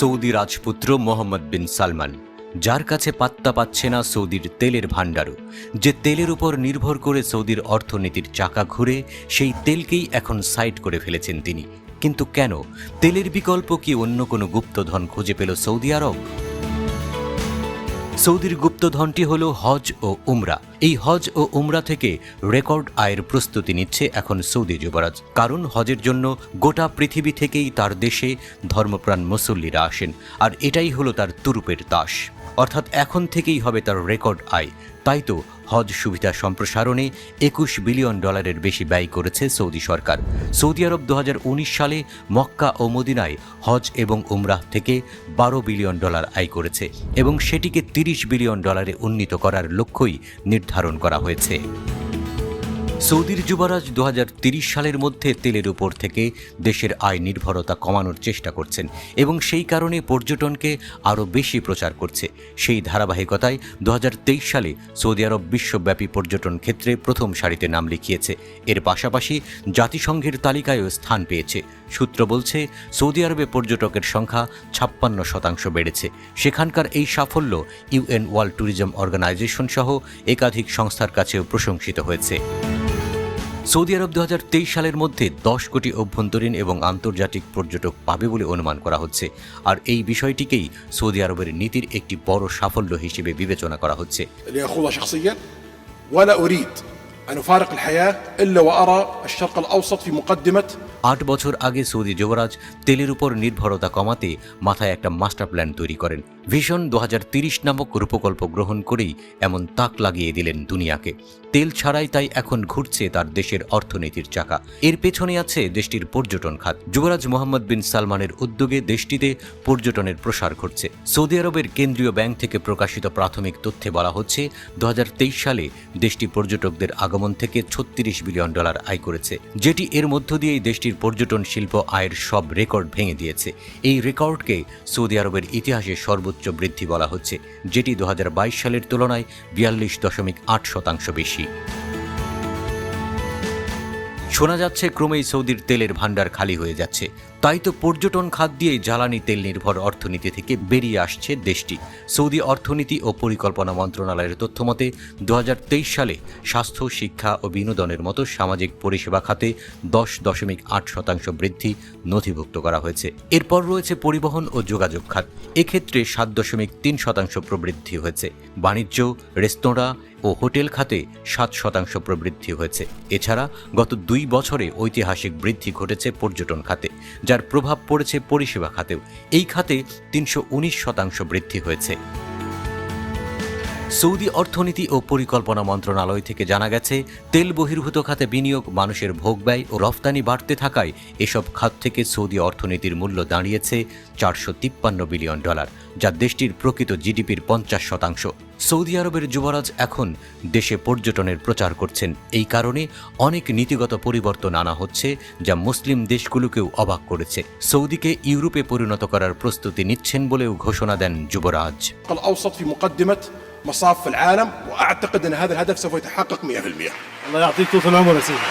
Saudi রাজপুত্র মোহাম্মদ বিন সালমান, যার কাছে পাত্তা পাচ্ছে না সৌদির তেলের ভাণ্ডারও, যে তেলের উপর নির্ভর করে সৌদির অর্থনীতির চাকা ঘুরে, সেই তেলকেই এখন সাইড করে ফেলেছেন তিনি। কিন্তু কেন? তেলের বিকল্প কি অন্য কোনো গুপ্তধন খুঁজে পেল সৌদি আরব? সৌদির গুপ্তধনটি হল হজ ও উমরা। এই হজ ও উমরা থেকে রেকর্ড আয়ের প্রস্তুতি নিচ্ছে এখন সৌদি যুবরাজ। কারণ হজের জন্য গোটা পৃথিবী থেকেই তার দেশে ধর্মপ্রাণ মুসল্লিরা আসেন, আর এটাই হলো তার তুরুপের তাস। অর্থাৎ এখন থেকেই হবে তার রেকর্ড আয়। তাই তো হজ সুবিধা সম্প্রসারণে $21 বিলিয়ন বেশি ব্যয় করেছে সৌদি সরকার। সৌদি আরব 2019 সালে মক্কা ও মদিনায় হজ এবং উমরাহ থেকে $12 বিলিয়ন আয় করেছে এবং সেটিকে $30 বিলিয়ন উন্নীত করার লক্ষ্যই নির্ধারণ করা হয়েছে। সৌদির যুবরাজ 2030 সালের মধ্যে তেলের উপর থেকে দেশের আয় নির্ভরতা কমানোর চেষ্টা করছেন এবং সেই কারণে পর্যটনকে আরও বেশি প্রচার করছে। সেই ধারাবাহিকতায় 2023 সালে সৌদি আরব বিশ্বব্যাপী পর্যটন ক্ষেত্রে প্রথম সারিতে নাম লিখিয়েছে। এর পাশাপাশি জাতিসংঘের তালিকায়ও স্থান পেয়েছে। সূত্র বলছে, সৌদি আরবে পর্যটকের সংখ্যা 56% বেড়েছে। সেখানকার এই সাফল্য UN ওয়ার্ল্ড ট্যুরিজম অর্গানাইজেশন সহ একাধিক সংস্থার কাছেও প্রশংসিত হয়েছে। সৌদি আরব 2023 সালের মধ্যে 10 কোটি অভ্যন্তরীণ এবং আন্তর্জাতিক পর্যটক পাবে বলে অনুমান করা হচ্ছে, আর এই বিষয়টিকেই সৌদি আরবের নীতির একটি বড় সাফল্য হিসেবে বিবেচনা করা হচ্ছে। أفارق الحياة إلا وأرى الشرق الأوسط في مقدمة 8 বছর আগে সৌদি যুবরাজ তেলের উপর নির্ভরতা কমাতে মাথায় একটা মাস্টার প্ল্যান তৈরি করেন। ভিশন 2030 নামক রূপকল্প গ্রহণ করেই এমন তাক লাগিয়ে দিলেন দুনিয়াকে। তেল ছাড়াই তাই এখন ঘুরছে তার দেশের অর্থনীতির চাকা। এর পেছনে আছে দেশটির পর্যটন খাত। যুবরাজ মোহাম্মদ বিন সালমানের উদ্যোগে দেশটিতে পর্যটনের প্রসার ঘটছে। সৌদি আরবের কেন্দ্রীয় ব্যাংক থেকে প্রকাশিত প্রাথমিক তথ্যে বলা হচ্ছে, 2023 সালে দেশটি পর্যটকদের আগমন থেকে $36 বিলিয়ন আয় করেছে, যেটি এর মধ্য দিয়েই দেশটির পর্যটন শিল্প আয়ের সব রেকর্ড ভেঙে দিয়েছে। এই রেকর্ডকে সৌদি আরবের ইতিহাসে সর্বোচ্চ বৃদ্ধি বলা হচ্ছে, যেটি 2022 সালের তুলনায় 42.8% বেশি। শোনা যাচ্ছে ক্রমেই সৌদির তেলের ভাণ্ডার খালি হয়ে যাচ্ছে। তাই তো পর্যটন খাত দিয়ে জ্বালানি তেল নির্ভর অর্থনীতি থেকে বেরিয়ে আসছে দেশটি। সৌদি অর্থনীতি ও পরিকল্পনা মন্ত্রণালয়ের তথ্যমতে 2023 সালে স্বাস্থ্য, শিক্ষা ও বিনোদনের মতো সামাজিক পরিষেবা খাতে 10.8% বৃদ্ধি নথিভুক্ত করা হয়েছে। এরপর রয়েছে পরিবহন ও যোগাযোগ খাত। এক্ষেত্রে 7.3% প্রবৃদ্ধি হয়েছে। বাণিজ্য, রেস্তোরাঁ ও হোটেল খাতে 7% প্রবৃদ্ধি হয়েছে। এছাড়া গত 2 বছরে ঐতিহাসিক বৃদ্ধি ঘটেছে পর্যটন খাতে, যার প্রভাব পড়েছে পরিষেবা খাতেও। এই খাতে 319% বৃদ্ধি হয়েছে। সৌদি অর্থনীতি ও পরিকল্পনা মন্ত্রণালয় থেকে জানা গেছে, তেল বহির্ভূত খাতে বিনিয়োগ, মানুষের ভোগব্যয় ও রফতানি বাড়তে থাকায় এসব খাত থেকে সৌদি অর্থনীতির মূল্য দাঁড়িয়েছে $453 বিলিয়ন, যা দেশটির প্রকৃত জিডিপির 50%। সৌদি আরবের যুবরাজ এখন দেশে পর্যটনের প্রচার করছেন। এই কারণে অনেক নীতিগত পরিবর্তন আনা হচ্ছে, যা মুসলিম দেশগুলোকেও অবাক করেছে। সৌদিকে ইউরোপে পরিণত করার প্রস্তুতি নিচ্ছেন বলেও ঘোষণা দেন যুবরাজ। مصاف في العالم، واعتقد ان هذا الهدف سوف يتحقق 100%. الله يعطيك طول العمر يا سيدي.